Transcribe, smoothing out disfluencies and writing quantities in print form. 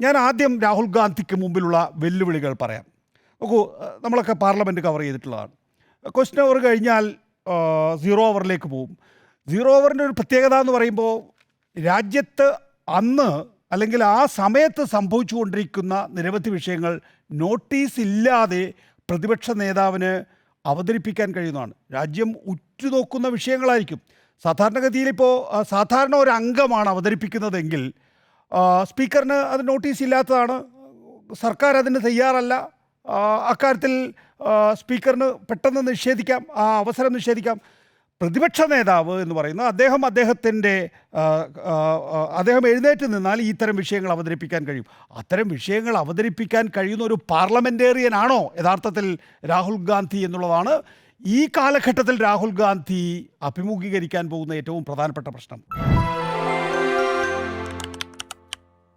ഞാൻ ആദ്യം രാഹുൽ ഗാന്ധിക്ക് മുമ്പിലുള്ള വെല്ലുവിളികൾ പറയാം. നോക്കൂ, നമ്മളൊക്കെ പാർലമെൻറ്റ് കവർ ചെയ്തിട്ടുള്ളതാണ്. ക്വസ്റ്റ്യൻ അവർ കഴിഞ്ഞാൽ സീറോ ഓവറിലേക്ക് പോകും. സീറോ ഓവറിൻ്റെ ഒരു പ്രത്യേകത എന്ന് പറയുമ്പോൾ രാജ്യത്ത് അന്ന് അല്ലെങ്കിൽ ആ സമയത്ത് സംഭവിച്ചുകൊണ്ടിരിക്കുന്ന നിരവധി വിഷയങ്ങൾ നോട്ടീസ് ഇല്ലാതെ പ്രതിപക്ഷ നേതാവിന് അവതരിപ്പിക്കാൻ കഴിയുന്നതാണ്. രാജ്യം ഉറ്റുനോക്കുന്ന വിഷയങ്ങളായിരിക്കും. സാധാരണഗതിയിലിപ്പോൾ സാധാരണ ഒരു അംഗമാണ് അവതരിപ്പിക്കുന്നതെങ്കിൽ സ്പീക്കറിന് അത് നോട്ടീസ് ഇല്ലാത്തതാണ്. സർക്കാർ അതിന് തയ്യാറല്ല. അക്കാര്യത്തിൽ സ്പീക്കറിന് പെട്ടെന്ന് നിഷേധിക്കാം, ആ അവസരം നിഷേധിക്കാം. പ്രതിപക്ഷ നേതാവ് എന്ന് പറയുന്നത് അദ്ദേഹം എഴുന്നേറ്റ് നിന്നാൽ ഇത്തരം വിഷയങ്ങൾ അവതരിപ്പിക്കാൻ കഴിയും. അത്തരം വിഷയങ്ങൾ അവതരിപ്പിക്കാൻ കഴിയുന്ന ഒരു പാർലമെൻറ്റേറിയൻ ആണോ യഥാർത്ഥത്തിൽ രാഹുൽ ഗാന്ധി എന്നുള്ളതാണ് ഈ കാലഘട്ടത്തിൽ രാഹുൽ ഗാന്ധി അഭിമുഖീകരിക്കാൻ പോകുന്ന ഏറ്റവും പ്രധാനപ്പെട്ട പ്രശ്നം.